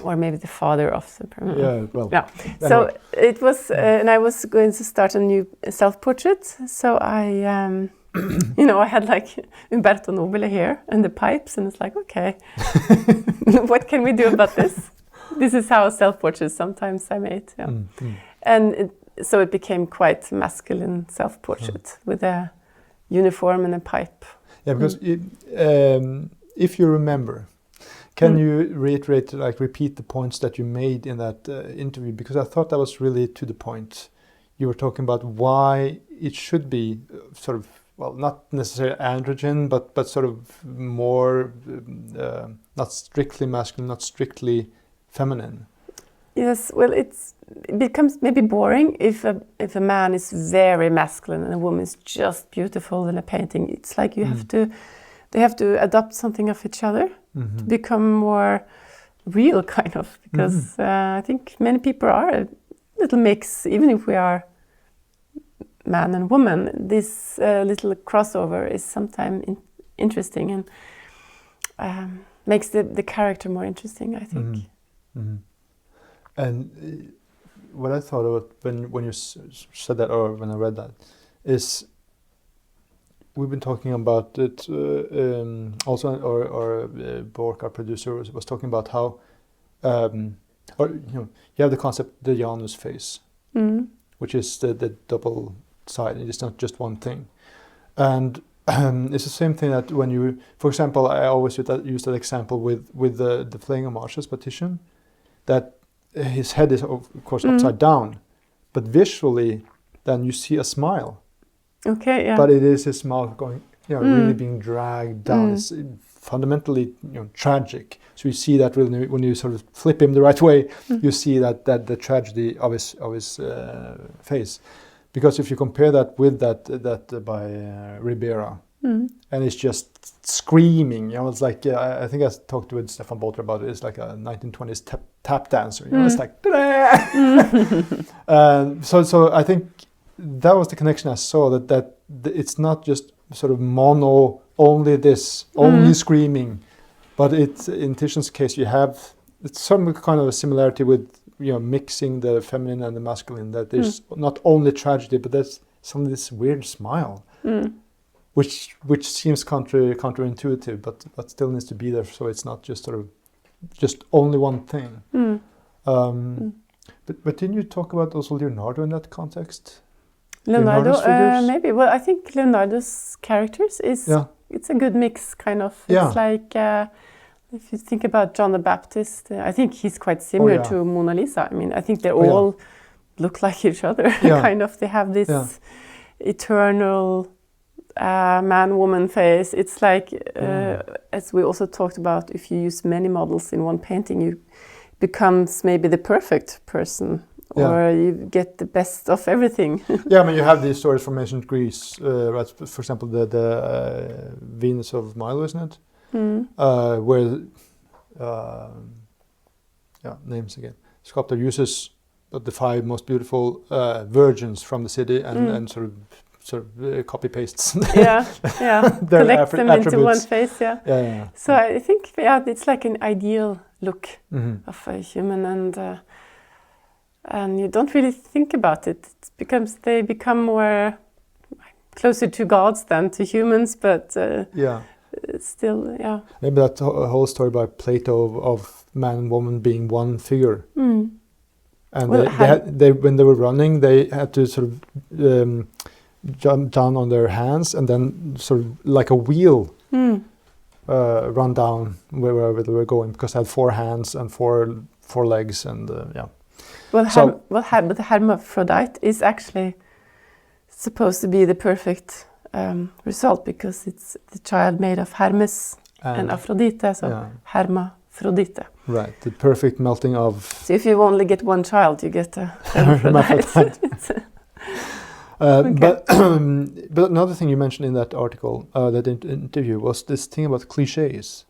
Or maybe the father of the person. Yeah, well. Yeah. So it was, and I was going to start a new self-portrait. So I, I had like Umberto Nobile here and the pipes, and it's like, okay, what can we do about this? This is how self-portraits sometimes I made. Yeah. And so it became quite masculine self-portrait with a uniform and a pipe. Yeah, because if you remember, can you repeat the points that you made in that interview? Because I thought that was really to the point. You were talking about why it should be sort of, well, not necessarily androgen, but sort of more, not strictly masculine, not strictly feminine. Yes, well, it becomes maybe boring if a man is very masculine and a woman is just beautiful in a painting. It's like they have to adopt something of each other to become more real, kind of. Because I think many people are a little mix, even if we are man and woman. This little crossover is sometimes interesting and makes the character more interesting, I think. And what I thought about when you said that, or when I read that, is we've been talking about it also, or Bork, our producer, was talking about how, you have the concept, the Janus face, which is the double side. It is not just one thing, and it's the same thing that when you, for example, I always use that example with the playing homages by Titian, that his head is of course upside down, but visually, then you see a smile. Okay, yeah. But it is his mouth going, really being dragged down. It's fundamentally, tragic. So you see that really when you sort of flip him the right way, you see that the tragedy of his face. Because if you compare that with that by Ribera, and it's just screaming, it's like I think I talked with Stefan Bolter about it. It's like a 1920s tap dancer. It's like, so I think that was the connection I saw, that it's not just sort of mono, only this, only screaming, but it's, in Titian's case, it's some kind of a similarity with, mixing the feminine and the masculine, that there's not only tragedy, but there's some of this weird smile, which seems counterintuitive, but still needs to be there, so it's not just sort of just only one thing. But didn't you talk about also Leonardo in that context? Leonardo, maybe. Well, I think Leonardo's characters it's a good mix, kind of. It's like if you think about John the Baptist, I think he's quite similar to Mona Lisa. I mean, I think they all look like each other. Kind of, they have this eternal man-woman face. It's like, as we also talked about, if you use many models in one painting, you becomes maybe the perfect person. Or you get the best of everything. I mean, you have these stories from ancient Greece, right? For example, the Venus of Milo, isn't it? Where, names again. Sculptor uses the 5 most beautiful virgins from the city and sort of copy pastes. Collect them into one face. So I think it's like an ideal look of a human, and you don't really think about it. They become more closer to gods than to humans, but still, Maybe that whole story by Plato of man and woman being one figure. And when they were running, they had to sort of jump down on their hands and then sort of like a wheel run down wherever they were going, because they had 4 hands and four legs and Well, but the hermaphrodite is actually supposed to be the perfect result, because it's the child made of Hermes and Aphrodite, so hermaphrodite. Right, the perfect melting of... So if you only get one child, you get a hermaphrodite. But another thing you mentioned in that article, that interview, was this thing about clichés.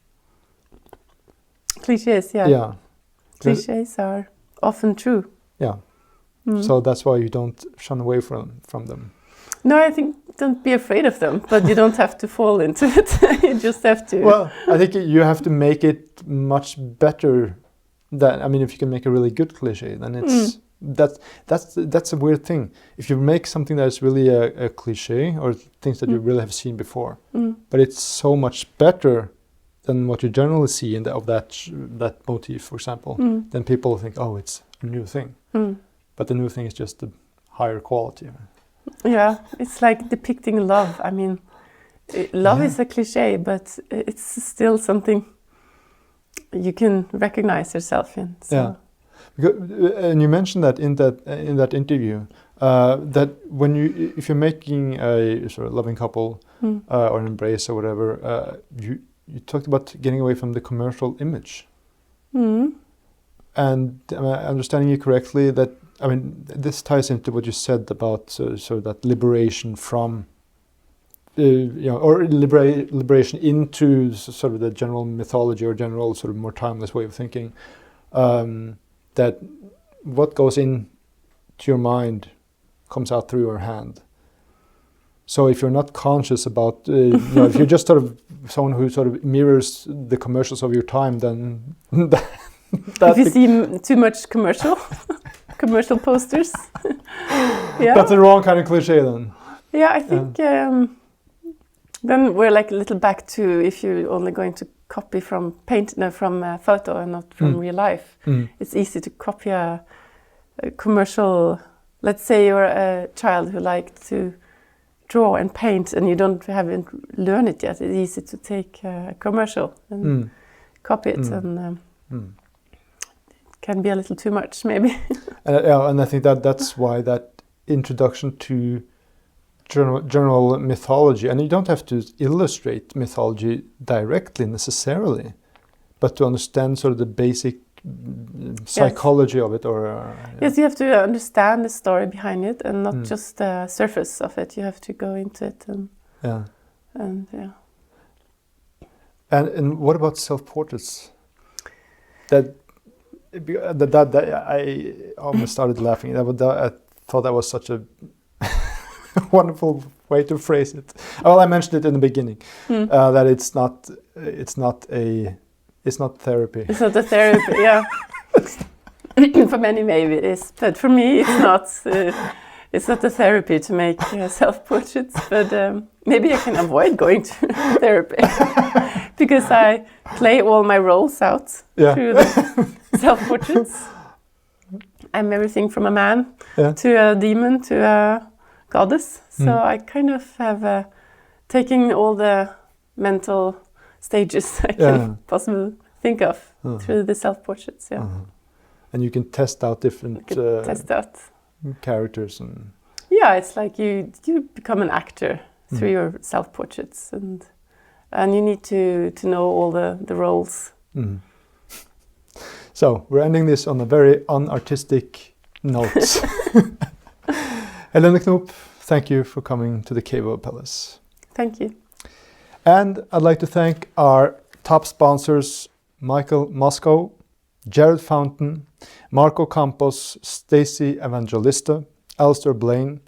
Clichés, yeah. Clichés are often true. So that's why you don't shun away from them. No, I think don't be afraid of them, but you don't have to fall into it. You just have to. Well, I think you have to make it much better. If you can make a really good cliché, then it's that's a weird thing. If you make something that is really a cliché, or things that you really have seen before, but it's so much better than what you generally see of that motif, for example, then people think, oh, it's a new thing. But the new thing is just the higher quality. Yeah, it's like depicting love. I mean, love is a cliché, but it's still something you can recognize yourself in. So. And you mentioned that in that interview, that if you're making a sort of loving couple or an embrace or whatever, you talked about getting away from the commercial image. And am I understanding you correctly that, this ties into what you said about sort of that liberation from, or liberation into sort of the general mythology or general sort of more timeless way of thinking, that what goes into your mind comes out through your hand. So if you're not conscious about, if you're just sort of someone who sort of mirrors the commercials of your time, then if you see too much commercial posters, that's the wrong kind of cliché then. Yeah, I think Then we're like a little back to if you're only going to copy from from a photo and not from real life. It's easy to copy a commercial. Let's say you're a child who likes to draw and paint, and you haven't learned it yet. It's easy to take a commercial and copy it, and it can be a little too much, maybe. And I think that's why that introduction to general mythology, and you don't have to illustrate mythology directly necessarily, but to understand sort of the basic psychology of it, or yes, you have to understand the story behind it and not just the surface of it. You have to go into it and what about self-portraits? That I almost started laughing. I thought that was such a wonderful way to phrase it. Well, I mentioned it in the beginning that it's not therapy. It's not a therapy, yeah. For many, maybe it is, but for me, it's not. It's not a therapy to make self-portraits, but maybe I can avoid going to therapy because I play all my roles out through the self-portraits. I'm everything from a man to a demon to a goddess, so I kind of have taken all the mental stages I can possibly think of through the self-portraits, And you can test out different characters, and it's like you become an actor through your self-portraits, and you need to know all the roles. So we're ending this on a very unartistic note. Helene Knoop, thank you for coming to the Cave of Apelles. Thank you. And I'd like to thank our top sponsors, Michael Moscow, Jared Fountain, Marco Campos, Stacey Evangelista, Alastair Blain,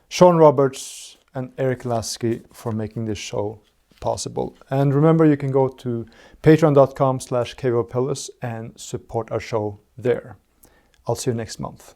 Shaun Roberts, and Erik Lasky for making this show possible. And remember, you can go to patreon.com/caveofapelles and support our show there. I'll see you next month.